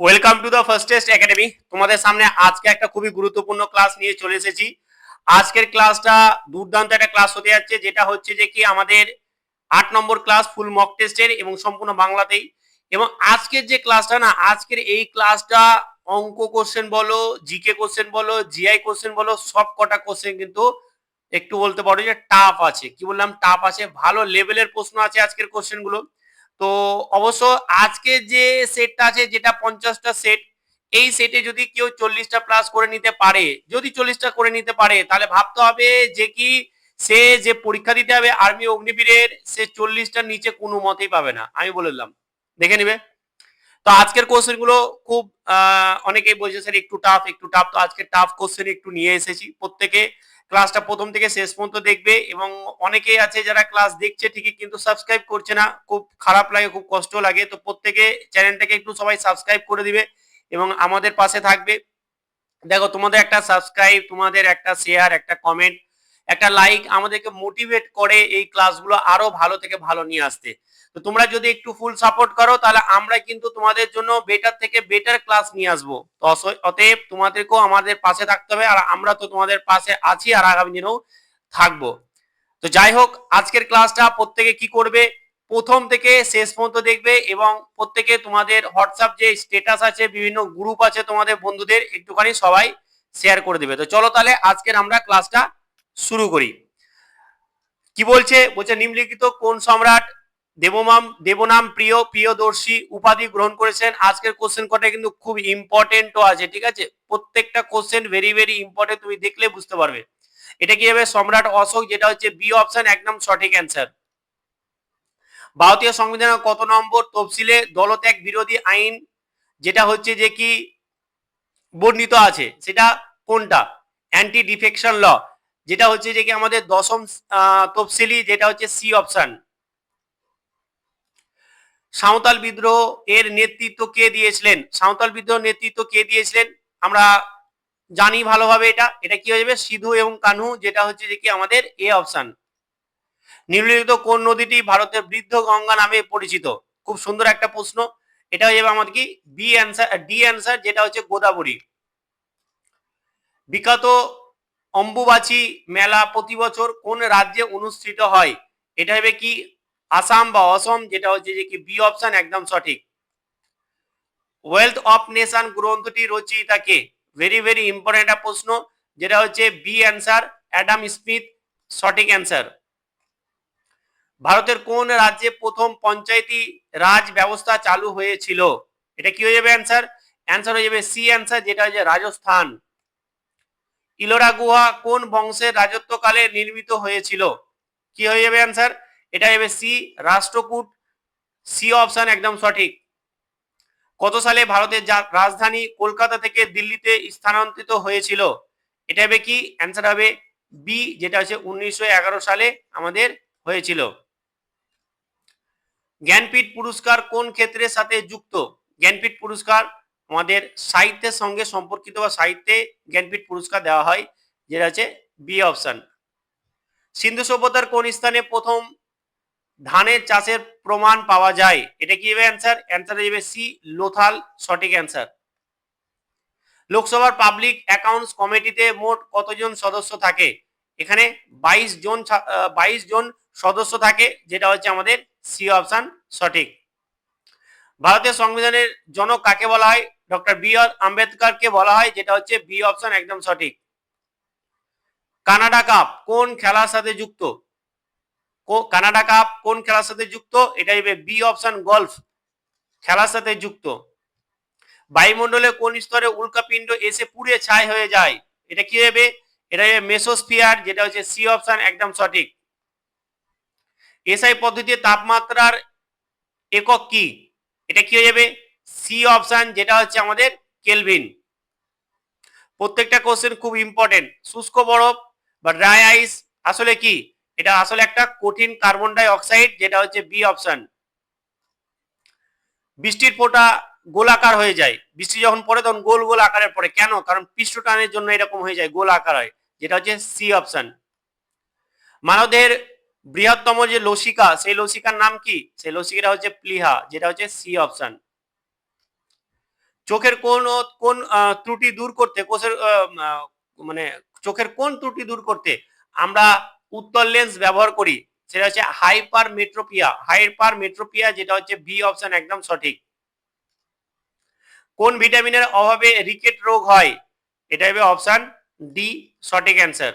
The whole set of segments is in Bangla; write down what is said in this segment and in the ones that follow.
Welcome to the first test academy. তোমাদের সামনে আজকে একটা খুবই গুরুত্বপূর্ণ ক্লাস নিয়ে চলে এসেছি। আজকের ক্লাসটা দুর্দান্ত একটা ক্লাস হতে যাচ্ছে, যেটা হচ্ছে যে কি আমাদের 8 নম্বর ক্লাস ফুল মক টেস্টের এবং সম্পূর্ণ বাংলাতেই। এবং আজকের যে ক্লাসটা না, আজকের এই ক্লাসটা অঙ্ক কোশ্চেন বলো, জিকে কোশ্চেন বলো, জিআই কোশ্চেন বলো, সব কটা কোশ্চেন কিন্তু একটু বলতে পারো যে টাফ আছে। কি বললাম? টাফ আছে, ভালো লেভেলের প্রশ্ন আছে আজকের কোশ্চেন গুলো। তো অবশ্য আজকে যে সেটটা আছে, যেটা 50টা সেট, এই সেটে যদি কেউ 40টা প্লাস করে নিতে পারে, যদি 40টা করে নিতে পারে, তাহলে ভাবতে হবে যে কি সে যে পরীক্ষা দিতে হবে আর্মি অগ্নিবীরের, সে 40টার নিচে কোনো মতেই পাবে না, আমি বলে দিলাম। দেখে নিবে। তো আজকের কোশ্চেন গুলো খুব অনেকেই বলছে স্যার একটু টাফ একটু টাফ। তো আজকে টাফ কোশ্চেন একটু নিয়ে এসেছি। প্রত্যেকে ক্লাসটা প্রথম থেকে শেষ পর্যন্ত দেখবে। এবং অনেকেই আছে যারা ক্লাস দেখছে ঠিকই, কিন্তু সাবস্ক্রাইব করছে না। খুব খারাপ লাগে, খুব কষ্ট লাগে। তো প্রত্যেকে চ্যানেলটাকে একটু সবাই সাবস্ক্রাইব করে দিবে এবং আমাদের পাশে থাকবে। দেখো, তোমাদের একটা সাবস্ক্রাইব, তোমাদের একটা শেয়ার, একটা কমেন্ট, একটা লাইক আমাদেরকে মোটিভেট করে এই ক্লাসগুলো আরো ভালো থেকে ভালো নিয়ে আসতে। তো তোমরা যদি একটু ফুল সাপোর্ট করো, তাহলে আমরা কিন্তু তোমাদের জন্য বেটার থেকে বেটার ক্লাস নিয়ে আসবো। তো অতএব তোমাদেরকেও আমাদের পাশে থাকতে হবে, আর আমরা তো তোমাদের পাশে আছি আর আগামী দিনেও থাকবো। তো যাই হোক, আজকের ক্লাসটা প্রত্যেকে কি করবে, প্রথম থেকে শেষ পর্যন্ত দেখবে এবং প্রত্যেকে তোমাদের হোয়াটসঅ্যাপ যে স্ট্যাটাস আছে, বিভিন্ন গ্রুপ আছে তোমাদের বন্ধুদের, একটুখানি সবাই শেয়ার করে দেবে। তো চলো তাহলে আজকের আমরা ক্লাসটা শুরু করি। কি বলছে? বলছে নিম্নলিখিত কোন সম্রাট দেবনাম প্রিয়দর্শী উপাধি গ্রহণ করেছেন? আজকের কোশ্চেন কটা কিন্তু খুব ইম্পর্টেন্টও আছে, ঠিক আছে? প্রত্যেকটা কোশ্চেন ভেরি ভেরি ইম্পর্টেন্ট, তুমি দেখলে বুঝতে পারবে। এটা কি হবে? সম্রাট অশোক, যেটা হচ্ছে বি অপশন, একদম সঠিক অ্যান্সার। ভারতীয় সংবিধানের কত নম্বর তফসিলে দলত্যাগ বিরোধী আইন যেটা হচ্ছে যে কি বর্ণিত আছে, সেটা কোনটা? অ্যান্টি ডিফেকশন ল, যেটা হচ্ছে যে কি আমাদের 10ম তফসিলি, যেটা হচ্ছে সি অপশন। সাঁওতাল বিদ্রোহ এর নেতৃত্ব কে দিয়েছিলেন? সাঁওতাল বিদ্রোহ নেতৃত্ব কে দিয়েছিলেন আমরা জানি ভালোভাবে। এটা এটা কি হয়ে যাবে? সিধু এবং কানহু, যেটা হচ্ছে যে কি আমাদের এ অপশন। নিম্নলিখিত কোন নদীটি ভারতের বৃদ্ধ গঙ্গা নামে পরিচিত? খুব সুন্দর একটা প্রশ্ন। এটা হয়ে যাবে আমাদের কি বি অ্যান্সার, ডি অ্যান্সার, যেটা হচ্ছে গোদাবরী। বিখ্যাত অম্বুবাচী মেলা প্রতি বছর কোন রাজ্যে অনুষ্ঠিত হয়? এটা হবে কি আসাম বা অসম, যেটা হচ্ছে যে কি বি অপশন, একদম সঠিক। ওয়েলথ অফ নেশন গ্রন্থটি রচয়িতা কে? ভেরি ভেরি ইম্পর্টেন্ট একটা প্রশ্ন, যেটা হচ্ছে বি অ্যান্সার, অ্যাডাম স্মিথ, সঠিক অ্যান্সার। ভারতের কোন রাজ্যে প্রথম পঞ্চায়েতি রাজ ব্যবস্থা চালু হয়েছিল? এটা কি হয়ে যাবে অ্যান্সার? অ্যান্সার হয়ে যাবে সি অ্যান্সার, যেটা হচ্ছে রাজস্থান। ইলোরা গুহা কোন বংশের রাজত্বকালে নির্মিত হয়েছিল? কি হয়ে যাবে অ্যান্সার? এটা হবে সি, রাষ্ট্রকূট, সি অপশন, একদম সঠিক। কত সালে ভারতের রাজধানী কলকাতা থেকে দিল্লিতে স্থানান্তরিত হয়েছিল? এটা হবে কি অ্যান্সার হবে বি, যেটা হচ্ছে 1911 সালে আমাদের হয়েছিল। জ্ঞানপীঠ পুরস্কার কোন ক্ষেত্রের সাথে যুক্ত? জ্ঞানপীঠ পুরস্কার আমাদের সাহিত্যের সঙ্গে সম্পর্কিত, বা সাহিত্যে জ্ঞানপীঠ পুরস্কার দেওয়া হয়, যেটা হচ্ছে বি অপশন। সিন্ধু সভ্যতার কোন স্থানে প্রথম ধানের চাষের প্রমাণ পাওয়া যায়? এটা কি হবে অ্যান্সার? অ্যান্সার হয়ে যাবে সি, লোথাল, সঠিক অ্যান্সার। লোকসভার পাবলিক অ্যাকাউন্টস কমিটিতে মোট কতজন সদস্য থাকে? এখানে 22 জন সদস্য থাকে, যেটা হচ্ছে আমাদের সি অপশন, সঠিক। ভারতের সংবিধানের জনক কাকে বলা হয়? ডক্টর বি আর আম্বেদকরকে বলা হয়, যেটা হচ্ছে বি অপশন, একদম সঠিক। কানাডা কাপ কোন খেলার সাথে যুক্ত? কানাডা কাপ কোন খেলার সাথে যুক্ত? এটা হবে বি অপশন, গলফ খেলার সাথে যুক্ত। বায়ুমণ্ডলে কোন স্তরে উল্কাপিণ্ড এসে পুড়ে ছাই হয়ে যায়? এটা কি হবে? এটা হবে মেসোস্ফিয়ার, যেটা হচ্ছে সি অপশন, একদম সঠিক। এসআই পদ্ধতিতে তাপমাত্রার একক কি? এটা কি হয়ে যাবে? সি অপশন, যেটা হচ্ছে আমাদের কেলভিন। প্রত্যেকটা কোশ্চেন খুব ইম্পর্টেন্ট। শুষ্ক বরফ বা ড্রাই আইস আসলে কি? এটা আসলে একটা কঠিন কার্বন ডাই অক্সাইড, যেটা হচ্ছে বি অপশন। বৃষ্টির ফোঁটা গোলাকার হয়ে যায়, বৃষ্টি যখন পড়ে তখন গোল গোল আকারে পড়ে, কেন? কারণ পৃষ্ঠটানের জন্য এরকম হয়ে যায়, গোল আকার হয়, যেটা হচ্ছে সি অপশন। মানবদেহের বৃহত্তম যে লসিকা, সেই লসিকার নাম কি? সেই লসিকাটা হচ্ছে প্লিহা, যেটা হচ্ছে সি অপশন। চোখের কোন কোন ত্রুটি দূর করতে কোষের মানে চোখের কোন ত্রুটি দূর করতে আমরা উত্তল লেন্স ব্যবহার করি, সেটা হচ্ছে হাইপারমেট্রোপিয়া, যেটা হচ্ছে বি অপশন একদম সঠিক। কোন ভিটামিনের অভাবে রিকেট রোগ হয়, এটা হবে অপশন ডি সঠিক অ্যান্সার।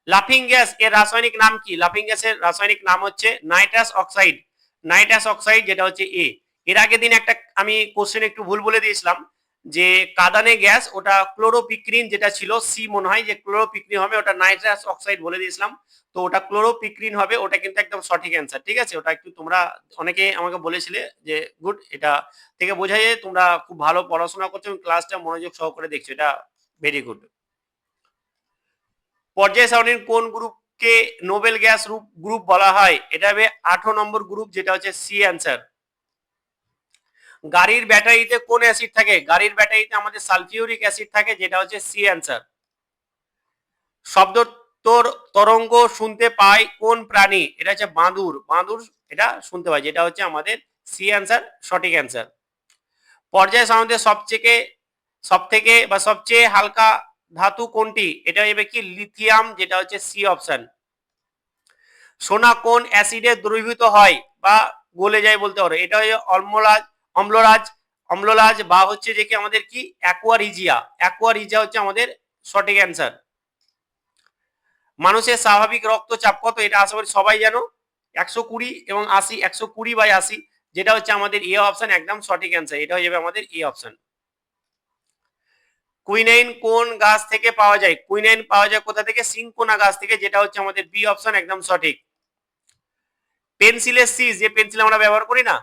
লাফিং গ্যাস এর রাসায়নিক নাম কি? লাফিং গ্যাসের রাসায়নিক নাম হচ্ছে নাইট্রাস অক্সাইড। নাইট্রাস অক্সাইড যেটা হচ্ছে এ। এর আগের দিন একটা আমি কোশ্চেন একটু ভুল বলে দিয়েছিলাম যে কাদানে গ্যাস ওটা ক্লোরোপিক্রিন, যেটা ছিল সি মনে হয় যে ক্লোরোপিক্রিন হবে, ওটা নাইট্রাস অক্সাইড বলে দিয়েছিলাম, তো ওটা ক্লোরোপিক্রিন হবে, ওটা কিন্তু একদম সঠিক অ্যান্সার। ঠিক আছে, ওটা একটু তোমরা অনেকে আমাকে বলেছিলে যে গুড, এটা থেকে বোঝা যায় তোমরা খুব ভালো পড়াশোনা করছো এবং ক্লাসটা মনোযোগ সহকারে দেখছো, এটা ভেরি গুড। পর্যায় সারণীর কোন গ্রুপকে নোবেল গ্যাস গ্রুপ বলা হয়, এটা হবে 18 নম্বর গ্রুপ, যেটা হচ্ছে সি অ্যান্সার। গাড়ির ব্যাটারিতে কোন অ্যাসিড থাকে? গাড়ির ব্যাটারিতে আমাদের সালফিউরিক অ্যাসিড থাকে, যেটা হচ্ছে সি অ্যান্সার। শব্দ তরঙ্গ শুনতে পায় কোন প্রাণী? এটা হচ্ছে বাঁদুর। বাঁদুর এটা শুনতে পায়, যেটা হচ্ছে আমাদের সি অ্যান্সার সঠিক অ্যান্সার। পর্যায় সারণীতে সবথেকে বা সবচেয়ে হালকা ধাতু কোনটি? এটা হবে কি লিথিয়াম, যেটা হচ্ছে সি অপশন। সোনা কোন অ্যাসিডে দ্রবীভূত হয় বা গলে যায় বলতে পারো? এটা হচ্ছে অম্লরাজ অম্লরাজ বা হচ্ছে যে কি আমাদের কি অ্যাকুয়ারিজিয়া হচ্ছে আমাদের সঠিক অ্যান্সার। মানুষের স্বাভাবিক রক্তচাপ কত? এটা আশা করি সবাই জানো, 120 এবং 80, 120/80, যেটা হচ্ছে আমাদের এ অপশন একদম সঠিক অ্যান্সার। এটা হয়ে যাবে আমাদের এ অপশন। কুইনাইন কোন গাছ থেকে পাওয়া যায়? কুইনাইন পাওয়া যায় কোথা থেকে? সিনকোনা গাছ থেকে, যেটা হচ্ছে আমাদের বি অপশন একদম সঠিক। পেন্সিলের সিজ, যে পেন্সিল আমরা ব্যবহার করি না,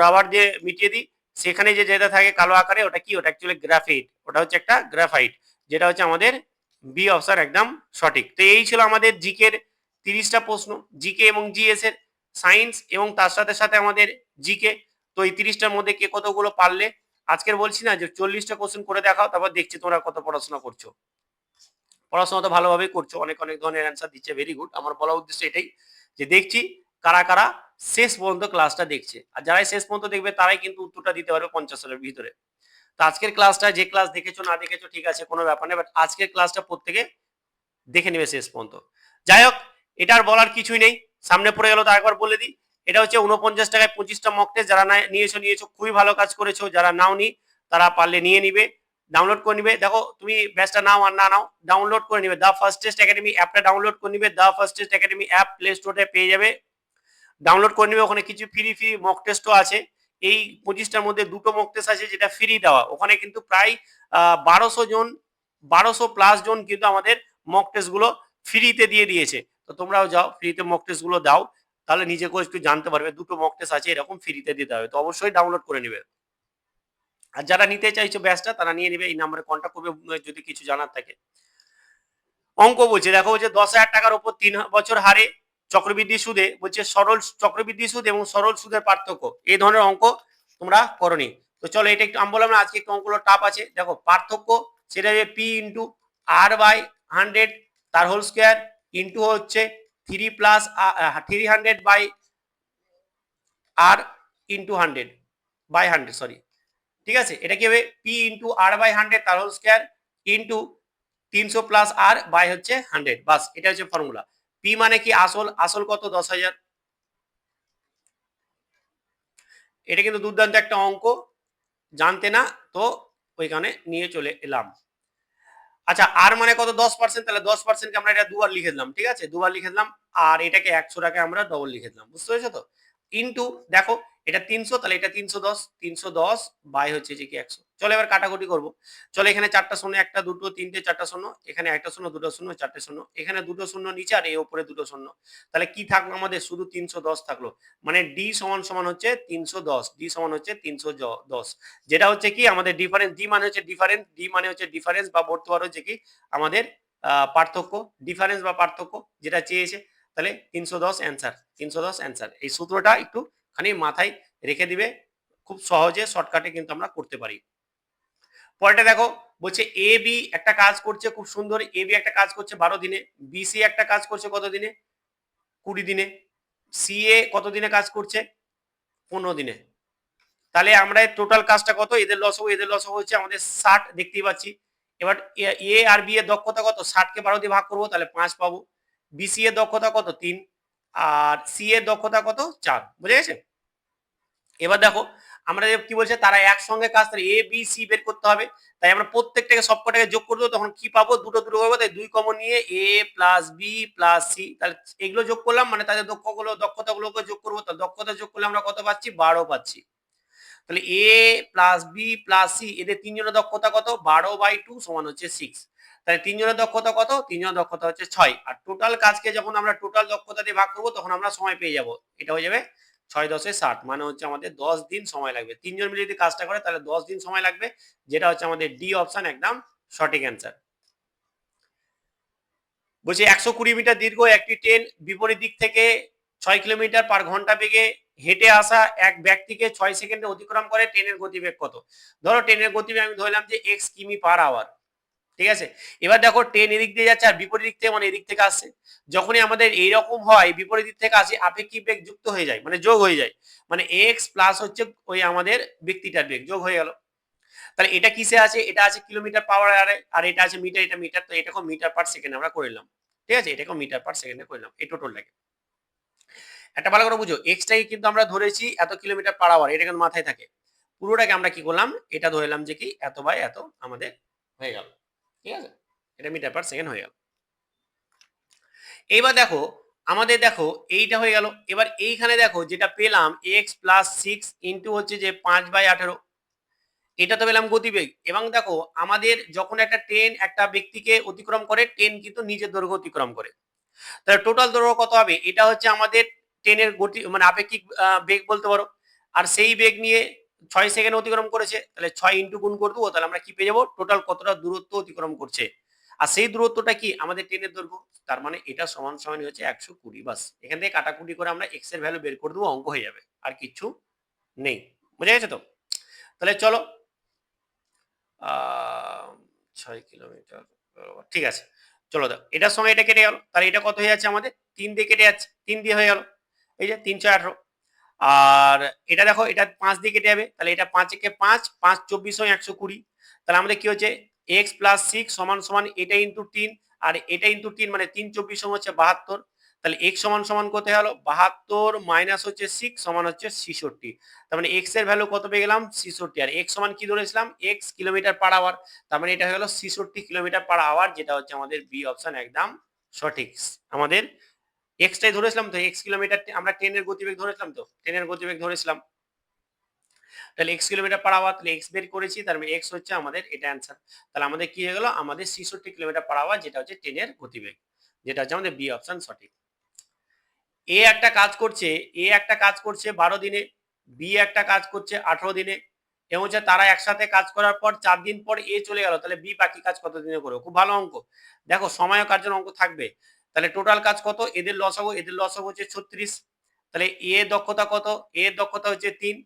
রাবার দিয়ে মিটিয়ে দিই, সেখানে যে যেটা থাকে কালো আকারে, ওটা কি? ওটা অ্যাকচুয়ালি গ্রাফাইট, ওটা হচ্ছে একটা গ্রাফাইট, যেটা হচ্ছে আমাদের বি অপশন একদম সঠিক। তো এই ছিল আমাদের জিকের 30টা প্রশ্ন, জিকে এবং জিএস এর, সায়েন্স এবং তার সাথে সাথে আমাদের জিকে। তো এই 30টার মধ্যে কে কতগুলো পারলে? আজকের বলছি না যে 40টা কোশ্চেন করে দেখাও, তারপর দেখছি তোমরা কত পড়াশোনা করছো। পড়াশোনা তো ভালোভাবেই করছো, অনেক অনেক ধরনের অ্যান্সার দিচ্ছে, ভেরি গুড। আমার বলার উদ্দেশ্য এটাই যে দেখছি কারা কারা শেষ পর্যন্ত ক্লাসটা দেখছে, আর যারাই শেষ পর্যন্ত দেখবে তারাই কিন্তু উত্তরটা দিতে পারবে 50 এর ভিতরে। তো আজকের ক্লাসটা যে ক্লাস দেখেছো না দেখেছো ঠিক আছে, কোনো ব্যাপার নেই, বাট আজকের ক্লাসটা প্রত্যেকে দেখে নেবে শেষ পর্যন্ত। যাই হোক, এটার বলার কিছুই নেই, সামনে পড়ে গেল তো একবার বলে দিই। এটা হচ্ছে 49 টাকায় 25টা মক টেস্ট, যারা নিয়েছো খুবই ভালো কাজ করেছো, যারা নাওনি তারা পারলে নিয়ে নিবে, ডাউনলোড করে নিবে। দেখো তুমি ব্যাচটা নাও আর না নাও, ডাউনলোড করে নিবে। দা ফার্স্ট টেস্ট একাডেমি অ্যাপটা ডাউনলোড করে নিবে, the first test academy app play স্টোরে পেয়ে যাবে, ডাউনলোড করে নিবে। ওখানে কিছু ফ্রি মক টেস্টও আছে, এই 25টার মধ্যে 2টো মক টেস্ট আছে যেটা ফ্রি দেওয়া। ওখানে কিন্তু প্রায় 1200 প্লাস জন কিন্তু আমাদের মক টেস্ট গুলো ফ্রিতে দিয়ে দিয়েছে। তো তোমরাও যাও ফ্রিতে মক টেস্ট গুলো দাও, তাহলে নিজেকেও একটু জানতে পারবে। 2টো মক টেস্ট আছে এরকম ফ্রিতে দিতে হবে, তো অবশ্যই ডাউনলোড করে নিবে। আর যারা নিতে চাইছো ব্যাচটা তারা নিয়ে নিবে, এই নাম্বারে কন্ট্যাক্ট করবে যদি কিছু জানার থাকে। অঙ্ক বলছে, দেখো বলছে 10,000 টাকার উপর 3 বছর হারে চক্রবৃদ্ধি সুদে, বলছে সরল চক্রবৃদ্ধি সুদ এবং সরল সুদের পার্থক্য, এই ধরনের অঙ্ক তোমরা করনি। তো চলো এটা একটু আমি বললাম না আজকে একটু অঙ্কগুলো টাপ আছে। দেখো পার্থক্য, সেটা যে পি ইন্টু আর বাই 100 তার হোল স্কোয়ার ইন্টু হচ্ছে 300 বাই আর ইন্টু 100 সরি, ঠিক আছে। এটা কি হবে? পি ইন্টু আর বাই 100 তার whole square into 300 plus r by হচ্ছে 100, বাস এটা হচ্ছে ফর্মুলা। পি মানে কি? আসল কত? 10,000। এটা কিন্তু দুর্দান্ত একটা অঙ্ক, জানতে না তো ওইখানে নিয়ে চলে এলাম। আচ্ছা, আর মানে কত? 10%, তাহলে 10%কে আমরা এটা দুবার লিখে দিলাম, ঠিক আছে, দুবার লিখে দিলাম। আর এটাকে 100 টাকা আমরা ডবল লিখে দিলাম, বুঝতে পেরেছো তো? ইন্টু দেখো এটা 300, তাহলে এটা 310 বাই হচ্ছে যে কি 100। চলো এবার কাটাকুটি করবো। চলো এখানে 4টা শূন্য, 1 2 3 4টা শূন্য, এখানে 1টা শূন্য 2টা শূন্য 4টে শূন্য, এখানে 2টো শূন্য নিচে আর এই উপরে 2টো শূন্য, তাহলে কি থাকলো আমাদের? শুধু 310 থাকলো। মানে ডি সমান সমান হচ্ছে 310, ডি সমান হচ্ছে 310, যেটা হচ্ছে কি আমাদের ডিফারেন্স। ডি মানে হচ্ছে ডিফারেন্স বা বলতে পারো যে কি আমাদের পার্থক্য, ডিফারেন্স বা পার্থক্য যেটা চেয়েছে। তাহলে 310 অ্যান্সার, 310 অ্যান্সার। এই সূত্রটা একটু খানি মাথায় রেখে দিবে, খুব সহজে শর্টকাটে কিন্তু আমরা করতে পারি। পরেরটা দেখো, বলছে এ বি একটা কাজ করছে খুব সুন্দর, এ বি একটা কাজ করছে 12 দিনে, বি সি একটা কাজ করছে কত দিনে? 20 দিনে, সি এ কত দিনে কাজ করছে? 15 দিনে। তাহলে আমরা টোটাল কাজটা কত, এদের লসগু হচ্ছে আমাদের 60 দেখতেই পাচ্ছি। এবার এ আর বি এর দক্ষতা কত, 60 কে 12 দিয়ে ভাগ করবো তাহলে 5 পাবো। বিসি এর দক্ষতা কত 3, আর সি এর দক্ষতা কত 4, বুঝে গেছে। এবার দেখো আমরা কি বলছে, তারা একসঙ্গে কাজ, তাহলে এ বি সি বের করতে হবে। তাই আমরা প্রত্যেকটাকে সবকটাকে যোগ করে দেবো, তখন কি পাবো, দুটো দুটো করবো, তাই 2 কমন নিয়ে এ প্লাস বি প্লাস সি, তাহলে এগুলো যোগ করলাম, মানে তাদের দক্ষতাগুলোকে যোগ করবো, তাহলে দক্ষতা যোগ করলে আমরা কত পাচ্ছি, 12 পাচ্ছি। তাহলে এ প্লাস বি প্লাস সি, এদের তিনজনের দক্ষতা কত, 12/2 সমান হচ্ছে 6। তাহলে তিনজনের দক্ষতা কত, তিনজনের দক্ষতা হচ্ছে 6। আর টোটাল কাজকে যখন আমরা টোটাল দক্ষতা দিয়ে ভাগ করবো তখন আমরা সময় পেয়ে যাব, এটা হয়ে যাবে 6×10=60, মানে হচ্ছে আমাদের 10 দিন সময় লাগবে। তিনজন মিলে যদি কাজটা করে তাহলে 10 দিন সময় লাগবে, যেটা হচ্ছে আমাদের ডি অপশন একদম সঠিক অ্যান্সার। বলছি 120 মিটার দীর্ঘ একটি ট্রেন বিপরীত দিক থেকে 6 কিলোমিটার পার ঘন্টা বেগে হেঁটে আসা এক ব্যক্তিকে 6 সেকেন্ডে অতিক্রম করে, ট্রেনের গতিবেগ কত। ধরো ট্রেনের গতিবেগ আমি ধরলাম যে x কিমি পার আওয়ার, ঠিক আছে। এবার দেখো ট্রেন এদিক দিয়ে যাচ্ছে আর বিপরীত দিক থেকে মানে এদিক থেকে আসছে, যখনই আমাদের এইরকম হয় বিপরীত দিক থেকে আসে আপেক্ষিক বেগ যুক্ত হয়ে যায়, মানে যোগ হয়ে যায়, মানে x প্লাস হচ্ছে ওই আমাদের ব্যক্তিটার বেগ যোগ হয়ে গেল। তাহলে এটা কিসে আছে, এটা আছে কিলোমিটার পাওয়ার আরে, আর এটা আছে মিটার, এটা মিটার, তো এটাকে মিটার পার সেকেন্ড আমরা করে নিলাম, ঠিক আছে, এটাকে মিটার পার সেকেন্ডে করে নিলাম এই টোটালটাকে। একটা ভালো করে বুঝো, এক্সটাই কিন্তু আমরা ধরেছি এত কিলোমিটার পার আওয়ার, এটা কিন্তু মাথায় থাকে। পুরোটাকে আমরা কি করলাম, এটা ধরলাম যে কি এত বাই এত আমাদের হয়ে গেল, ঠিক আছে, এটা মিটার পার সেকেন্ড হয়ে গেল। এবার দেখো আমাদের দেখো এইটা হয়ে গেল। এবার এইখানে দেখো যেটা পেলাম x প্লাস 6 ইন্টু হচ্ছে যে 5/18, এটা তো পেলাম গতিবেগ। এবং দেখো আমাদের যখন একটা ট্রেন একটা ব্যক্তিকে অতিক্রম করে, ট্রেন কিন্তু নিজের দৈর্ঘ্য অতিক্রম করে, তাহলে টোটাল দৈর্ঘ্য কত হবে, এটা হচ্ছে আমাদের ট্রেনের গতি মানে আপেক্ষিক বেগ বলতে পারো। আর সেই বেগ নিয়ে 6 সেকেন্ড অতিক্রম করেছে, তাহলে 6 ইন্টু গুণ করে দেবো, তাহলে আমরা কি পেয়ে যাবো, টোটাল কতটা দূরত্ব অতিক্রম করছে। আর সেই দূরত্বটা কি আমাদের ট্রেনের দৈর্ঘ্য, তার মানে এটা সমান সমান হচ্ছে 120। বাস এখান থেকে কাটাকুটি করে আমরা এক্স এর ভ্যালু বের করে দেবো, অঙ্ক হয়ে যাবে, আর কিছু নেই। বুঝে গেছে তো। তাহলে চলো 6 কিলোমিটার, ঠিক আছে, চলো দাও এটার সঙ্গে এটা কেটে গেল, তাহলে এটা কত হয়ে যাচ্ছে আমাদের 3 দিয়ে কেটে যাচ্ছে, 3 দিয়ে হয়ে গেল, এই যে 3 6 18। আর এটা দেখো এটা 5 দিয়ে কেটে যাবে, তাহলে এটা 5 একে 5 5 24 120, তাহলে আমাদের কি হচ্ছে x প্লাস 6 সমান সমান এটা ইন্টু 3, আর এটা ইন্টু 3 মানে 3 24 হচ্ছে 72, তাহলে x সমান সমান কত হলো 72 মাইনাস হচ্ছে 6 সমান হচ্ছে 66, তার মানে x এর ভ্যালু কত পেয়ে গেলাম 66, আর x সমান কি ধরেছিলাম x কিলোমিটার পার আওয়ার, তার মানে এটা হয়ে গেল 66 কিলোমিটার পার আওয়ার, যেটা হচ্ছে আমাদের বি অপশন একদম সঠিক। আমাদের এক্সটাই ধরেছিলাম তো, এক্স কিলোমিটার, আমরা ট্রেনের গতিবেগ ধরেছিলাম তো, ট্রেনের গতিবেগ ধরেছিলাম, তাহলে এক্স কিলোমিটার পার আওয়ার, তাহলে এক্স বের করেছি, তার মানে এক্স হচ্ছে আমাদের এটা অ্যান্সার। তাহলে আমাদের কি হয়ে গেল, আমাদের 66 কিলোমিটার পার আওয়ার, যেটা হচ্ছে ট্রেনের গতিবেগ, যেটা হচ্ছে আমাদের বি অপশন সঠিক। এ একটা কাজ করছে, এ একটা কাজ করছে 12 দিনে, বি একটা কাজ করছে 18 দিনে, এবং হচ্ছে তারা একসাথে কাজ করার পর 4 দিন পর এ চলে গেল, তাহলে বি বাকি কাজ কত দিনে করবে। খুব ভালো অঙ্ক, দেখো সময় ও কার্যের অঙ্ক থাকবে। তাহলে টোটাল কাজ কত, এদের লসাগু হচ্ছে 36, তাহলে এ দক্ষতা কত, এ দক্ষতা হচ্ছে 3,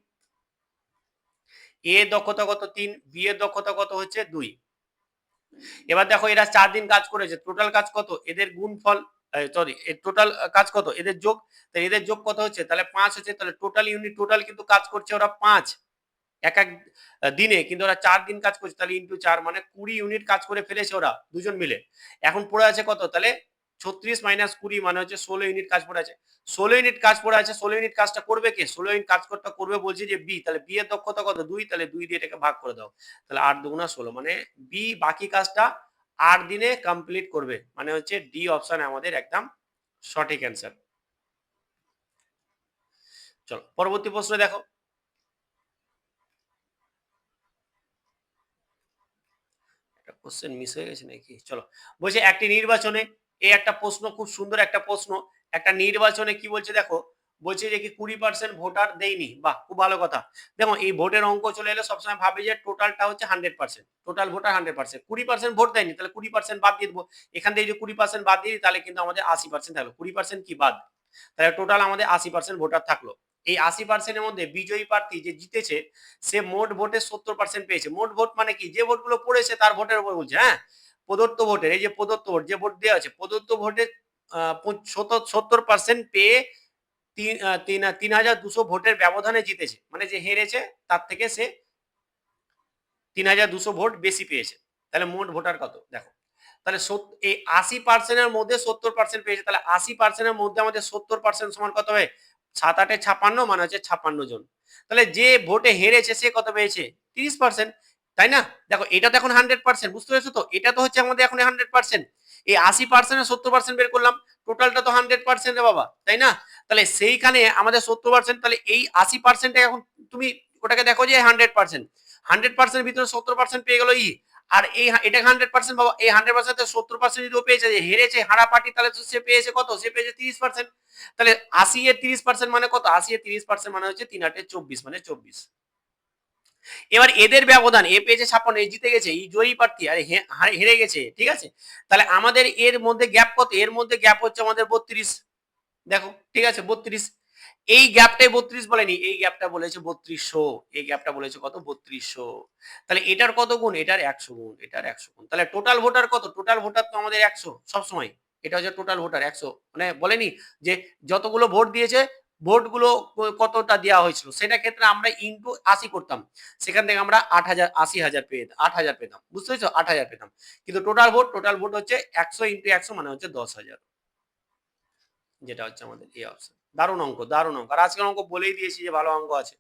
এ দক্ষতা কত 3, বি এর দক্ষতা কত হচ্ছে 2। এবার দেখো এরা 4 দিন কাজ করেছে, টোটাল কাজ কত, এদের গুণফল সরি টোটাল কাজ কত, এদের যোগ, তাহলে এদের যোগ কত হচ্ছে, তাহলে 5 হচ্ছে, তাহলে টোটাল ইউনিট টোটাল কিন্তু কাজ করছে ওরা 5 এক এক দিনে, কিন্তু ওরা 4 দিন কাজ করছে, তাহলে ইন্টু 4 মানে 20 ইউনিট কাজ করে ফেলেছে ওরা দুজন মিলে। এখন পড়ে আছে কত, তাহলে 36 মাইনাস 20 মানে হচ্ছে 16 ইউনিট কাজ পড়ে আছে, 16 ইউনিট কাজ পড়ে আছে, 16 ইউনিট কাজটা করবে কে, 16 ইউনিট কাজ করতে করবে বলছে যে বি, তাহলে বি এর দক্ষতা কত 2, তাহলে 2 দিয়ে এটাকে ভাগ করে দাও, তাহলে 8 দুগুণা 16, মানে বি বাকি কাজটা 8 দিনে কমপ্লিট করবে, মানে হচ্ছে ডি অপশন আমাদের একদম সঠিক অ্যান্সার। চলো পরবর্তী প্রশ্ন দেখো, কোশ্চেন মিস হয়ে গেছে নাকি, চলো বলছে একটি নির্বাচনে, এই একটা প্রশ্ন খুব সুন্দর একটা প্রশ্ন, একটা নির্বাচনে কি বলছে দেখো, বলছে যে কি 20% ভোটার দেয়নি, বাহ খুব ভালো কথা। দেখো এই ভোটের অঙ্ক চলে এলে সবসময় ভাবে যে টোটালটা হচ্ছে 100%, টোটাল ভোটার 100%, 20% ভোট দেয়নি, তাহলে 20% বাদ দিয়ে দেবো, এখান থেকে যে 20% বাদ দিয়ে দিই তাহলে কিন্তু আমাদের 80% থাকলো, 20% কি বাদ, তাহলে টোটাল আমাদের 80% ভোটার থাকলো। এই 80%-এর মধ্যে বিজয়ী প্রার্থী যে জিতেছে সে মোট ভোটে 70% পেয়েছে। মোট ভোট মানে কি, যে ভোটগুলো পড়েছে তার ভোটের উপর বলছে, হ্যাঁ প্রদত্ত ভোটের, এই যে প্রদত্ত ভোট, যে ভোট দেওয়া আছে প্রদত্ত ভোটে 70% পেয়ে ৩,২০০ ভোটের ব্যবধানে জিতেছে, মানে যে হেরেছে তার থেকে সে ৩,২০০ ভোট বেশি পেয়েছে। তাহলে মোট ভোটার কত দেখো, তাহলে এই ৮০% মধ্যে ৭০% পেয়েছে, তাহলে ৮০% মধ্যে আমাদের ৭০% সমান কত হবে? ৭ ৮ 56 মানে হচ্ছে 56 জন। তাহলে যে ভোটে হেরেছে সে কত পেয়েছে? 30%, তাই না? দেখো এটা তো এখন 100%, বুঝতে পেরেছো তো? এটা তো হচ্ছে আমাদের এখন 100%। এই ৮০% ৭০% বের করলাম, টোটালটা তো 100% রে বাবা, তাই না? তাহলে সেইখানে আমাদের ৭০%, তাহলে এই ৮০% এখন তুমি ওটাকে দেখো যে 100%। 100% ভিতরে 70% পেয়ে গেল আর এই এটা 100% বাবা, এই 100% 70% যদি ও পেয়েছে, যে হেরেছে হারা পার্টি, তাহলে তো সে পেয়েছে কত? সে পেয়েছে 30%। তাহলে ৮০ এর 30% মানে কত? ৮০ এর 30% মানে হচ্ছে ৩ ৮ 24 মানে 24। এবার এদের ব্যবধান, এ পেয়েছে 56, এ জিতে গেছে, এই জয়ী প্রার্থী, আর হেরে গেছে, ঠিক আছে? তাহলে আমাদের এর মধ্যে গ্যাপ কত? এর মধ্যে গ্যাপ হচ্ছে আমাদের 32। দেখো ঠিক আছে 32, এই গ্যাপটাই 32 বলেনি, এই গ্যাপটা বলেছে 3200, এই গ্যাপটা বলেছে কত? 3200। তাহলে এটার কত গুণ? এটার 100 গুণ, এটার 100 গুণ। তাহলে টোটাল ভোটার কত? টোটাল ভোটার তো আমাদের 100 সব সময়, এটা হচ্ছে টোটাল ভোটার 100, মানে বলেনি যে যতগুলো ভোট দিয়েছে ভোটগুলো কতটা দেওয়া হয়েছিল, সেটা ক্ষেত্রে আমরা ইনটু 80 করতাম, সেখান থেকে আমরা 8000 80,000 পেতাম, 8000 পেতাম, বুঝতে পেরেছো? 8000 পেতাম। কিন্তু টোটাল ভোট হচ্ছে 100 ইনটু 100 মানে হচ্ছে 10,000, যেটা হচ্ছে আমাদের এই অপশন। দারুণ অঙ্ক, দারুণ অঙ্ক, আর আজকের অঙ্ক বলেই দিয়েছি যে ভালো অঙ্ক আছে।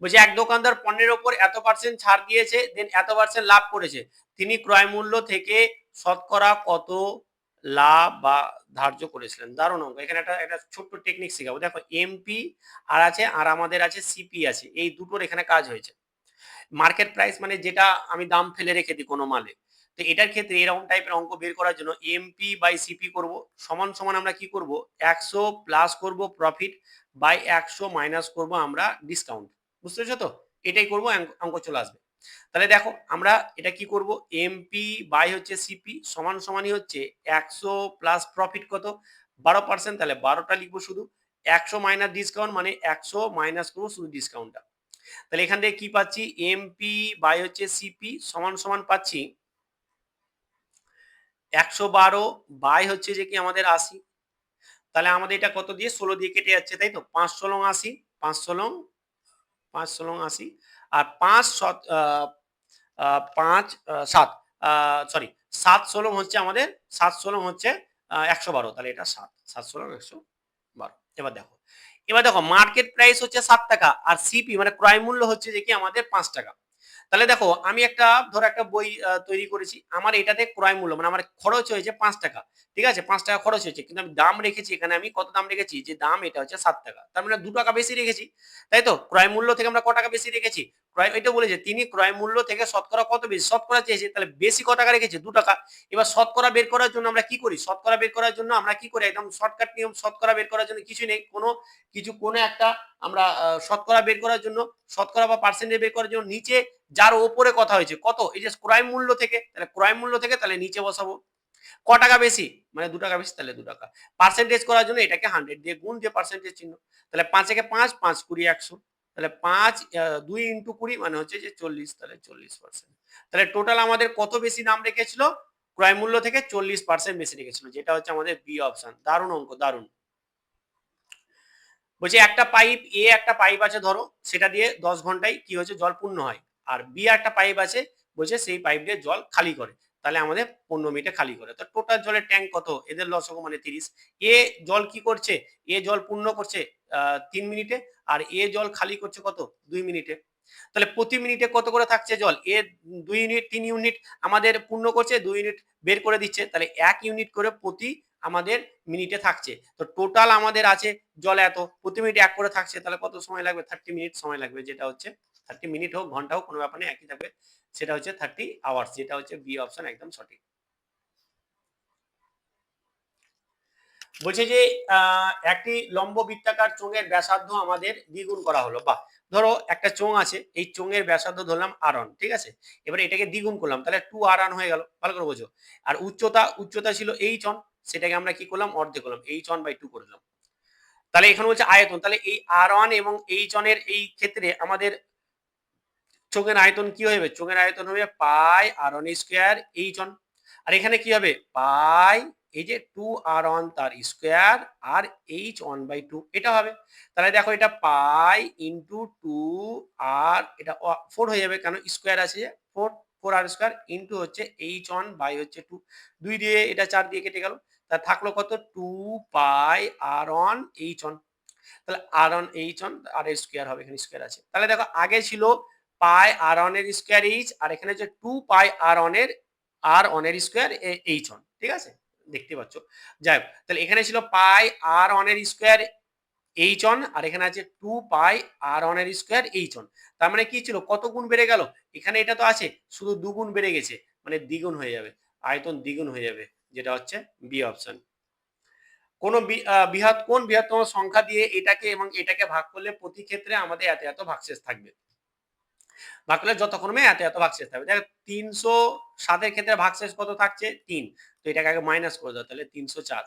বলছে এক দোকানদার পণ্যের ওপর এত পার্সেন্ট ছাড় দিয়েছে, দেন এত পার্সেন্ট লাভ করেছে, তিনি ক্রয় মূল্য থেকে শতকরা কত লাভ বা ধার্য করেছিলেন? দারুণ অঙ্ক। এখানে একটা ছোট্ট টেকনিক শেখাবো। দেখো এমপি আর আছে, আর আমাদের আছে সিপি আছে, এই দুটোর এখানে কাজ হয়েছে। মার্কেট প্রাইস মানে যেটা আমি দাম ফেলে রেখে দিই কোনো মালে, তো এটার ক্ষেত্রে এরকম টাইপের অঙ্ক বের করার জন্য এমপি বাই সিপি করব, সমান সমান আমরা কি করব? 100 প্লাস করব প্রফিট বাই 100 মাইনাস করব আমরা ডিসকাউন্ট, বুঝতে পেরেছো তো? এটাই করব, অঙ্ক চলে আসবে। তাহলে দেখো আমরা এটা কি করব, এমপি বাই হচ্ছে সিপি সমান সমানই হচ্ছে 100 প্লাস প্রফিট কত? 12%, তাহলে 12টা লিখবো শুধু, 100 মাইনাস ডিসকাউন্ট মানে 100 মাইনাস করবো শুধু ডিসকাউন্টটা। তাহলে এখান থেকে কি পাচ্ছি? এমপি বাই হচ্ছে সিপি সমান সমান পাচ্ছি 112 বাই হচ্ছে যে কি আমাদের 80। তাহলে আমাদের এটা কত দিয়ে? 16 দিয়ে কেটে যাচ্ছে, তাই তো? 5 ষোলং 80, 5 ষোলং 80, আর 5 5 7, সরি 7 ষোলং হচ্ছে আমাদের, 7 ষোলং হচ্ছে 112, তাহলে এটা 7 7 ষোলং 112। এবার দেখো মার্কেট প্রাইস হচ্ছে 7 টাকা, আর সিপি মানে ক্রয় মূল্য হচ্ছে যে কি আমাদের 5 টাকা। তাহলে দেখো আমি ধরো একটা বই তৈরি করেছি, আমার এটাতে ক্রয় মূল্য মানে আমার খরচ হয়েছে 5 টাকা, ঠিক আছে? 5 টাকা খরচ হয়েছে, কিন্তু আমি দাম রেখেছি এখানে, আমি কত দাম রেখেছি? যে দাম এটা হচ্ছে 7 টাকা, তার মানে 2 টাকা বেশি রেখেছি, তাই তো? ক্রয় মূল্য থেকে আমরা ক টাকা বেশি রেখেছি? এটা বলেছে তিনি ক্রয় মূল্য থেকে শতকরা কত বেশি, শতকরা চেয়েছে, তাহলে বেশি ক টাকা রেখেছে? 2 টাকা। এবার শতকরা বের করার জন্য আমরা কি করি? শতকরা বের করার জন্য আমরা কি করি? একদম শর্টকাট নিয়ম, শতকরা বের করার জন্য কিছু নেই, কোনো একটা আমরা শতকরা বের করার জন্য, শতকরা বা পার্সেন্টেজ বের করার জন্য নিচে যার ওপরে কথা হয়েছে কত, এই যে ক্রয় মূল্য থেকে, তাহলে ক্রয় মূল্য থেকে তাহলে নিচে বসাবো। ক টাকা বেশি? মানে 2 টাকা বেশি, তাহলে 2 টাকা। পার্সেন্টেজ করার জন্য এটাকে 100 দিয়ে গুণ দিয়ে পার্সেন্টেজ চিহ্ন, তাহলে 5 একে 5, 5 20 100, তাহলে 5 2 ইনটু 20 মানে হচ্ছে যে 40, তাহলে 40%। তাহলে টোটাল আমাদের কত বেশি দাম রেখেছিল? ক্রয় মূল্য থেকে 40% বেশি রেখেছিল, যেটা হচ্ছে আমাদের বি অপশন। দারুণ অঙ্ক, দারুণ। বলছে একটা পাইপ আছে ধরো, সেটা দিয়ে 10 ঘন্টায় কি হচ্ছে? জল পূর্ণ হয়। আর বি একটা পাইপ আছে, বলছে সেই পাইপ দিয়ে জল খালি করে, তাহলে আমাদের 15 মিনিটে খালি করে। তো টোটাল জলের ট্যাঙ্ক কত? এদের লসগু মানে 30। এ জল কি করছে? এ জল পূর্ণ করছে 3 মিনিটে, আর এ জল খালি করছে কত? 2 মিনিটে। তাহলে প্রতি মিনিটে কত করে থাকছে জল? এ 2 ইউনিট 3 ইউনিট আমাদের পূর্ণ করছে, 2 ইউনিট বের করে দিচ্ছে, তাহলে 1 ইউনিট করে প্রতি আমাদের মিনিটে থাকছে। তো টোটাল আমাদের আছে জল এত, প্রতি মিনিটে 1 করে থাকছে, তাহলে কত সময় লাগবে? 30 মিনিট সময় লাগবে, যেটা হচ্ছে 30 মিনিট হোক ঘন্টা হোক কোনো ব্যাপার নেই, একই থাকবে, সেটা হচ্ছে 30 আওয়ার্স, যেটা হচ্ছে বি অপশন একদম সঠিক। বলছে যে একটি লম্ব বৃত্তাকার চোঙের ব্যাসার্ধ আমাদের দ্বিগুণ করা হলো। বাহ, ধরো একটা চোঙ আছে, এই চোঙের ব্যাসার্ধ ধরলাম r1, ঠিক আছে? এবারে এটাকে দ্বিগুণ করলাম, তাহলে 2r1 হয়ে গেল, ভালো করে বোঝো। আর উচ্চতা ছিল h1, সেটাকে আমরা কি করলাম? অর্ধেক করলাম, h1/2 করে দিলাম। তাহলে এখানে বলছে আয়তন, তাহলে এই r1 এবং h1 এর এই ক্ষেত্রে আমাদের চোঙের আয়তন কি হবে? চোঙের আয়তন হবে পাই r1 স্কয়ার h1, আর এখানে কি হবে? পাই এই যে 2r1 তার স্কোয়ার আর h1/2 এটা হবে। তাহলে দেখো এটা পাই ইন্টু 2 আর এটা 4 হয়ে যাবে, কেন স্কোয়ার আছে যে 4 আর স্কোয়ার ইন্টু হচ্ছে h1 বাই হচ্ছে 2, 2 দিয়ে এটা 4 দিয়ে কেটে গেল, তা থাকলো কত 2 পাই r1 h1। তাহলে r1 h1 আর এর স্কোয়ার হবে, এখানে স্কোয়ার আছে। তাহলে দেখো আগে ছিল পাই r1 এর স্কোয়ার h, আর এখানে হচ্ছে 2 পাই r1 এর স্কোয়ার h1, ঠিক আছে, দেখতে পাচ্ছ। যাই হোক, তাহলে এখানে ছিল পাই r1 এর স্কোয়ার h1 আর এখানে আছে 2 পাই r1 এর স্কোয়ার h1। তার মানে কি ছিল, কত গুণ বেড়ে গেল, এখানে এটা তো আছে, শুধু দুগুণ বেড়ে গেছে, মানে দ্বিগুণ হয়ে যাবে, আয়তন দ্বিগুণ হয়ে যাবে, যেটা হচ্ছে বি অপশন। কোন কোন বৃহত্তম সংখ্যা দিয়ে এটাকে এবং এটাকে ভাগ করলে প্রতি ক্ষেত্রে আমাদের এত এত ভাগশেষ থাকবে, ভাগ করলে যতক্ষণে এত এত ভাগশেষ থাকবে। দেখো 307 ক্ষেত্রে ভাগশেষ কত থাকছে 3, তো এটাকে আগে মাইনাস করে দাও, তাহলে 304।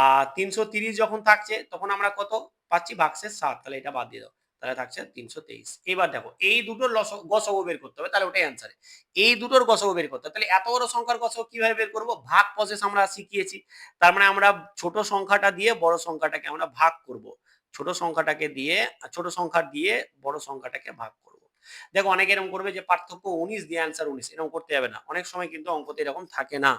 আর 330 যখন থাকছে তখন আমরা কত পাচ্ছি ভাগশেষ 7, তাহলে এটা বাদ দিয়ে দাও, তাহলে থাকছে 323। এবার দেখো এই দুটোর গসগু বের করতে হবে, তাহলে ওটাই অ্যান্সার। এই দুটোর গসগু বের করতে হবে, তাহলে এত বড় সংখ্যার গসগু কিভাবে বের করব, ভাগ প্রসেস আমরা শিখিয়েছি। তার মানে আমরা ছোট সংখ্যাটা দিয়ে বড় সংখ্যাটাকে আমরা ভাগ করব, ছোট সংখ্যাটাকে দিয়ে ছোট সংখ্যা দিয়ে বড় সংখ্যাটাকে ভাগ করব। দেখো অনেকে এরকম করবে যে পার্থক্য 19 দিয়ে অ্যান্সার 19, এরকম করতে যাবে না, অনেক সময় কিন্তু অঙ্কতে এরকম থাকে না।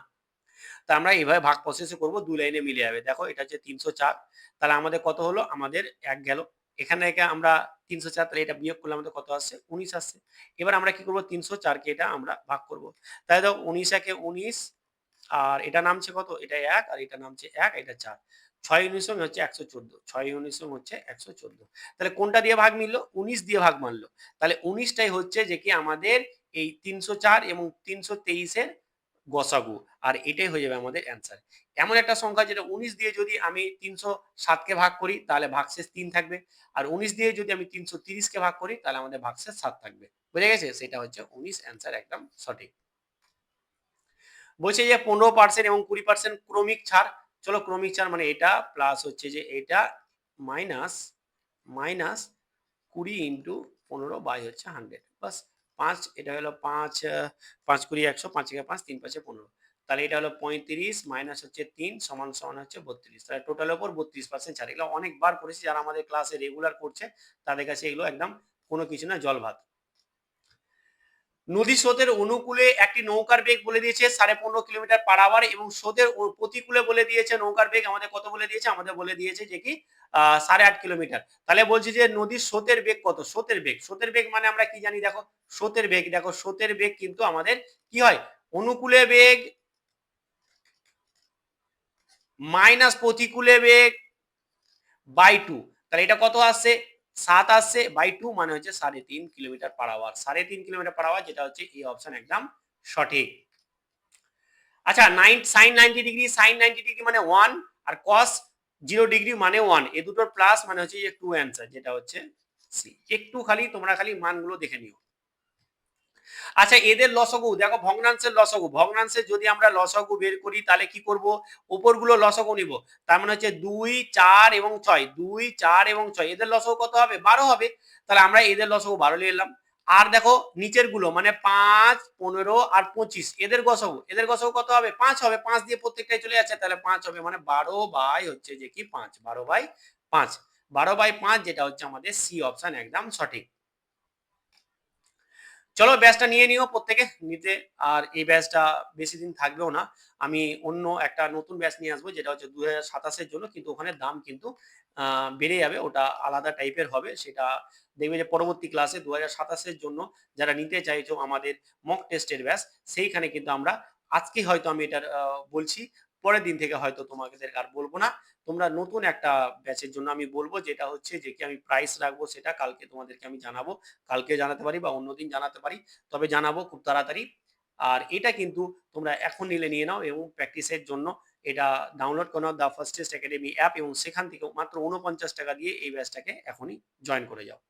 তা আমরা এইভাবে ভাগ প্রসেসে করব, দুই লাইনে মিলে যাবে। দেখো এটা হচ্ছে 304, তাহলে আমাদের কত হলো, আমাদের 1 গেল, এখানে আমরা 304, তাহলে এটা বিয়োগ করলে আমাদের কত আসছে 19 আসছে। এবার আমরা কি করব 304 কে এটা আমরা ভাগ করব, তাহলে দেখো 19 একে 19, আর এটা নামছে কত, এটা 1 আর এটা নামছে 1, এটা 4, 6 19 হচ্ছে 114, 6 19 হচ্ছে 114। তাহলে কোনটা দিয়ে ভাগ মিললো, 19 দিয়ে ভাগ মানলো, তাহলে 19টাই হচ্ছে যে কি আমাদের এই 304 এবং 323 এর গসাগু, আর এটাই হয়ে যাবে আমাদের অ্যান্সার। এমন একটা সংখ্যা যেটা 19 দিয়ে যদি আমি 307 কে ভাগ করি তাহলে ভাগশেষ 3 থাকবে, আর 19 দিয়ে যদি আমি 330 কে ভাগ করি তাহলে আমাদের ভাগশেষ 7 থাকবে। বুঝে গেছে, সেটা হচ্ছে 19 অ্যান্সার একদম সঠিক। বলছে যে 15% এবং 20% ক্রমিক ছাড়। চলো ক্রমিক ছাড় মানে এটা প্লাস হচ্ছে যে এটা মাইনাস 20 ইন্টু 15 বাই হচ্ছে 100, বাস 5, এটা হলো 5 5 20 100, 5 একে 5, 3 5 15, তাহলে এটা হলো 35 মাইনাস হচ্ছে 3 সমান সমান হচ্ছে 32, তাহলে টোটালের উপর 32% ছাড়। এগুলো অনেকবার করেছি, যারা আমাদের ক্লাসে রেগুলার করছে তাদের কাছে এগুলো একদম কোনো কিছু না, জল ভাত। নদী স্রোতের অনুকূলে একটি নৌকার বেগ বলে দিয়েছে 15.5 কিলোমিটার পার আওয়ার, এবং স্রোতের প্রতিকূলে বলে দিয়েছে নৌকার বেগ আমাদের কত বলে দিয়েছে, আমাদের বলে দিয়েছে যে কি 8.5 কিলোমিটার। তাহলে বলছি যে নদীর স্রোতের বেগ কত, স্রোতের বেগ মানে আমরা কি জানি, দেখো স্রোতের বেগ কিন্তু আমাদের কি হয়, অনুকূলে বেগ মাইনাস প্রতিকূলে বেগ বাই 2, তাহলে এটা কত আসছে 7 আসছে, বাই 2 মানে হচ্ছে 3.5 kilometre per hour, 3.5 kilometre per hour, যেটা হচ্ছে এই অপশন একদম সঠিক। আচ্ছা sin 90 ডিগ্রি মানে 1, আর cos 0 ডিগ্রি মানে 1, এই দুটোর প্লাস মানে হচ্ছে যে 2 অ্যান্সার, যেটা হচ্ছে সি। একটু তোমরা খালি মানগুলো দেখে নিও। আচ্ছা এদের লসগু দেখো, ভগ্নাংশের যদি আমরা লসগু বের করি তাহলে কি করব, উপরগুলো লসগু নিব, তার মানে হচ্ছে 2 4 এবং 6, 2 4 এবং 6, এদের লসগু কত হবে 12 হবে, তাহলে আমরা এদের লসগু 12 নিয়ে এলাম। আর দেখো নিচের গুলো মানে 5 15 আর 25, এদের গসগু কত হবে 5 হবে, 5 দিয়ে প্রত্যেকটাই চলে যাচ্ছে, তাহলে 5 হবে, মানে 12 বাই হচ্ছে যে কি 5, 12 বাই 5, 12 বাই 5, যেটা হচ্ছে আমাদের সি অপশন একদম সঠিক। চলো ব্যাচটা নিয়ে নিও প্রত্যেকে নিতে, আর এই ব্যাচটা বেশি দিন থাকবেও না, আমি অন্য একটা নতুন ব্যাচ নিয়ে আসবো যেটা হচ্ছে 2027 জন্য, কিন্তু ওখানে দাম কিন্তু বেড়ে যাবে, ওটা আলাদা টাইপের হবে, সেটা দেখবে যে পরবর্তী ক্লাসে 2027 জন্য যারা নিতে চাইছো আমাদের মক টেস্টের ব্যাচ, সেইখানে কিন্তু আমরা আজকে হয়তো আমি এটা বলছি, পরের দিন থেকে হয়তো তোমাদের আর বলবো না, তোমরা নতুন একটা ব্যাচের জন্য আমি বলবো, যেটা হচ্ছে যে কি আমি প্রাইস রাখবো সেটা কালকে তোমাদেরকে আমি জানাবো, কালকে জানাতে পারি বা অন্যদিন জানাতে পারি, তবে জানাবো খুব তাড়াতাড়ি। আর এটা কিন্তু তোমরা এখন নিলে নিয়ে নাও, এবং প্র্যাকটিসের জন্য এটা ডাউনলোড করে নাও the first test academy app, এবং সেখান থেকে মাত্র 49 টাকা দিয়ে এই ব্যাচটাকে এখনই জয়েন করে যাও।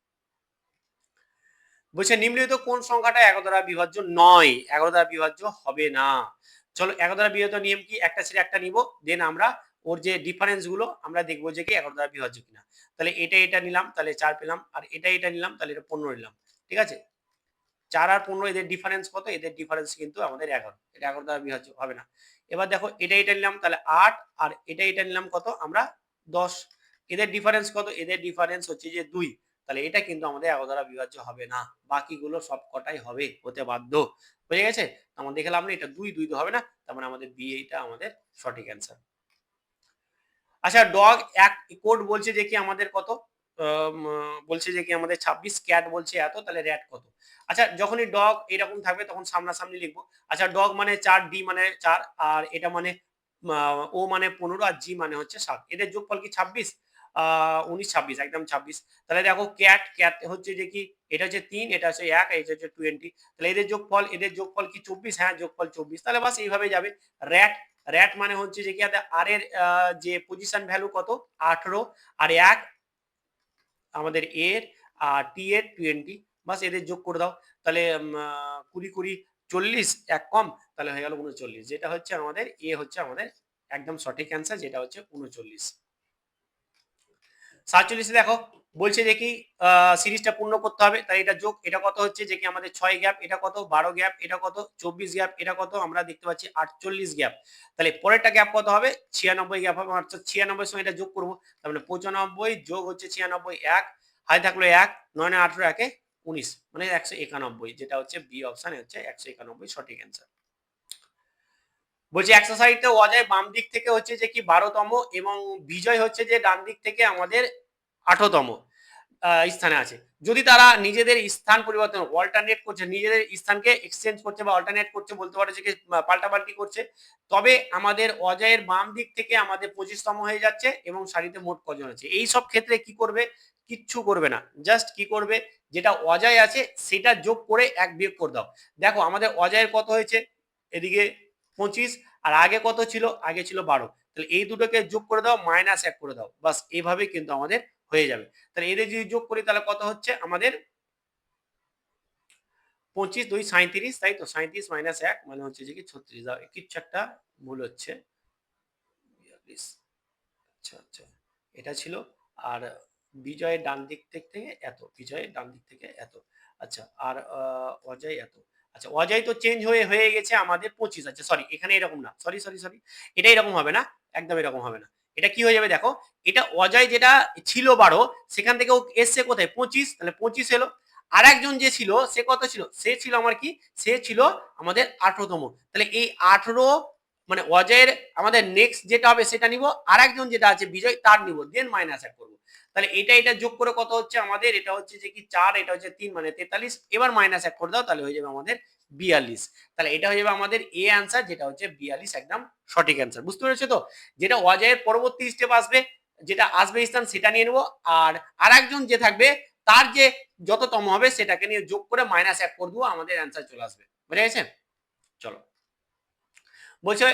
বলছে নিম্নলিখিত কোন সংখ্যাটা 11 দ্বারা বিভাজ্য নয়, 11 দ্বারা বিভাজ্য হবে না। চলো 11 দ্বারা বিভাজ্য নিয়ম কি, একটা ছেড়ে একটা নিব, দেন আমরা ওর যে ডিফারেন্স গুলো আমরা দেখবো যে কি 11 দ্বারা বিভাজ্য কিনা। তাহলে এটা নিলাম তাহলে 4 পেলাম, আর এটা নিলাম তাহলে এটা 15 নিলাম, ঠিক আছে। 4 আর 15 এদের ডিফারেন্স কত? এদের ডিফারেন্স কিন্তু আমাদের 11, এটা 11 দ্বারা বিভাজ্য হবে না। এবার দেখো এটা নিলাম তাহলে 8 আর এটা নিলাম কত? আমরা 10। এদের ডিফারেন্স কত? এদের ডিফারেন্স হচ্ছে যে 2, তাহলে এটা কিন্তু আমাদের 11 দ্বারা বিভাজ্য হবে না, বাকিগুলো সব কটাই হবে, হতে বাধ্য। বুঝে গেছে? আমরা দেখে লাভ নেই, এটা 2 তো হবে না, তার মানে আমাদের বি এইটা আমাদের সঠিক অ্যান্সার। আচ্ছা, ডগ এক কোড বলছে যে কি আমাদের কত, বলছে যে কি আমাদের 26, ক্যাট বলছে এত, তাহলে র্যাট কত? আচ্ছা, যখনই ডগ এরকম থাকবে তখন সামনাসামনি লিখবো। আচ্ছা, ডগ মানে 4, ডি মানে 4, আর এটা মানে ও মানে 15, আর জি মানে হচ্ছে 7, এদের যোগফল কি 26? 19, 26, একদম 26। তাহলে দেখো ক্যাট ক্যাট হচ্ছে যে কি, এটা হচ্ছে 3, এটা হচ্ছে 1, এটা হচ্ছে 20, তাহলে এদের যোগফল কি 24? হ্যাঁ, যোগফল 24, তাহলে বাস এইভাবে যাবে। র্যাট র্যাট মানে হচ্ছে যে কি আর এর যে পজিশন ভ্যালু কত? 18, আর 1 আমাদের এর, আর টি এর 20, বাস এদের যোগ করে দাও, তাহলে 20 20 40, এক কম, তাহলে হয়ে গেল 39, যেটা হচ্ছে আমাদের এ হচ্ছে আমাদের একদম সঠিক অ্যান্সার, যেটা হচ্ছে 39। 47 দেখো বলছে যে কি সিরিজটা পূর্ণ করতে হবে, তাই এটা যোগ, এটা কত হচ্ছে যে কি আমাদের 6 গ্যাপ, এটা কত 12 গ্যাপ, এটা কত 24 গ্যাপ, এটা কত আমরা দেখতে পাচ্ছি 48 গ্যাপ, তাহলে পরেরটা গ্যাপ কত হবে? 96 গ্যাপ হবে, অর্থাৎ 96 এর সঙ্গে এটা যোগ করব, তার মানে 95 যোগ হচ্ছে 96, 1 হাতে থাকলো 1, 9 9 18 1 19, মানে 191, যেটা হচ্ছে বি অপশন হচ্ছে 191 সঠিক অ্যান্সার। বলছি এক্সারসাইজটা অজয় বাম দিক থেকে হচ্ছে যে কি 12তম, এবং বিজয় হচ্ছে যে ডান দিক থেকে আমাদের 8তম স্থানে আছে। যদি তারা নিজেদের স্থান পরিবর্তন অল্টারনেট করছে, নিজেদের স্থানকে এক্সচেঞ্জ করছে বা অল্টারনেট করছে, বলতে পারো যে পাল্টাপাল্টি করছে, তবে আমাদের অজয়ের বাম দিক থেকে আমাদের 25তম হয়ে যাচ্ছে, এবং সারিতে মোট কজন আছে। এই সব ক্ষেত্রে কি করবে? কিচ্ছু করবে না, জাস্ট কি করবে, যেটা অজয় আছে সেটা যোগ করে 1 বিয়োগ করে দাও। দেখো আমাদের অজয়ের কত হয়েছে? এদিকে 25, আর আগে কত ছিল? আগে ছিল 12, তাহলে এই দুটোকে যোগ করে দাও, -1 করে দাও, বাস এইভাবে কিন্তু আমাদের হয়ে যাবে। তাহলে এদের যদি যোগ করি তাহলে কত হচ্ছে আমাদের? 25 2 37, তাই তো 37 -1 মানে হচ্ছে যে কি 36, দাও কিছু একটা ভুল হচ্ছে, 42, আচ্ছা আচ্ছা, এটা ছিল। আর বিজয়ের ডান দিক থেকে এত, বিজয়ের ডান দিক থেকে এত, আচ্ছা, আর অজয় এত, আচ্ছা অজয় তো চেঞ্জ হয়ে গেছে আমাদের 25, আচ্ছা সরি, এখানে এরকম না, সরি সরি সরি, এটা এরকম হবে না, একদম এরকম হবে না, এটা কি হয়ে যাবে দেখো, এটা অজয় যেটা ছিল 12, সেখান থেকে ও এসছে কোথায়? 25, তাহলে 25 এলো। আর একজন যে ছিল সে কত ছিল? সে ছিল আমার কি, সে ছিল আমাদের 18তম, তাহলে এই 18 মানে অজয়ের আমাদের নেক্সট যেটা হবে সেটা নিব, আর একজন যেটা আছে বিজয় তার নিব, দেন -1 করব, তাহলে এটা যোগ করে কত হচ্ছে আমাদের? এটা হচ্ছে যে কি 4, এটা হচ্ছে 3 মানে 43, এবার -1 করে দাও, তাহলে হয়ে যাবে আমাদের 42, তাহলে এটা হয়ে যাবে আমাদের এ অ্যান্সার, যেটা হচ্ছে 42 একদম সঠিক অ্যান্সার। বুঝতে পেরেছো তো? যেটা অজয়ের পরবর্তী স্টেপ আসবে, যেটা আসবে স্থান সেটা নিয়ে নেবো, আর আরেকজন যে থাকবে তার যে যততম হবে সেটাকে নিয়ে যোগ করে -1 করে দেবো, আমাদের অ্যান্সার চলে আসবে। বুঝে গেছে? চলো, বলছে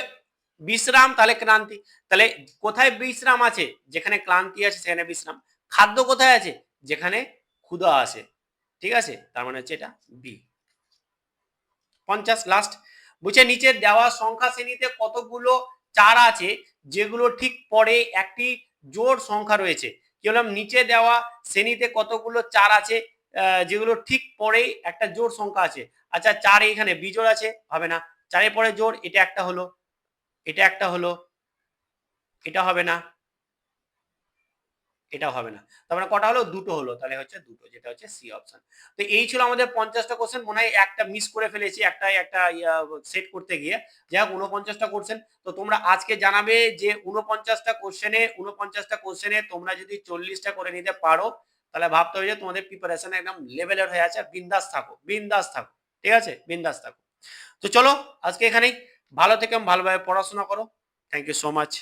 বিশ্রাম, তাহলে ক্লান্তি, তাহলে কোথায় বিশ্রাম আছে? যেখানে ক্লান্তি আছে সেখানে বিশ্রাম। খাদ্য কোথায় আছে? যেখানে ক্ষুধা আছে, ঠিক আছে, তার মানে হচ্ছে এটা বি। 50 লাস্ট, বলছে নিচের দেওয়া সংখ্যা শ্রেণীতে কতগুলো 4 আছে যেগুলো ঠিক পরে একটি জোড় সংখ্যা রয়েছে। কি বললাম? নিচে দেওয়া শ্রেণীতে কতগুলো 4 আছে যেগুলো ঠিক পরেই একটা জোড় সংখ্যা আছে। আচ্ছা, 4 এখানে বিজোড় আছে, হবে না। 4 পরে জোড়, এটা একটা হলো, এটা একটা হলো, এটা হবে না, এটা হবে না, তার মানে কটা হলো? দুটো হলো, তাহলে হচ্ছে দুটো, যেটা হচ্ছে সি অপশন। তো এই ছিল আমাদের 50টা কোশ্চেন, মনে হয় একটা মিস করে ফেলেছি, একটা সেট করতে গিয়ে। যাই হোক, 49টা কোশ্চেন। তো তোমরা আজকে জানাবে যে 49টা কোশ্চেনে তোমরা যদি 40টা করে নিতে পারো, তাহলে ভাবতে হবে যে তোমাদের প্রিপারেশন একদম লেভেলের হয়ে আছে। বিন্দাস থাকো, বিন্দাস থাকো, ঠিক আছে, বিন্দাস থাকো। তো চলো আজকে এখানেই, ভালো থেকে ভালোভাবে পড়াশোনা করো। Thank you so much.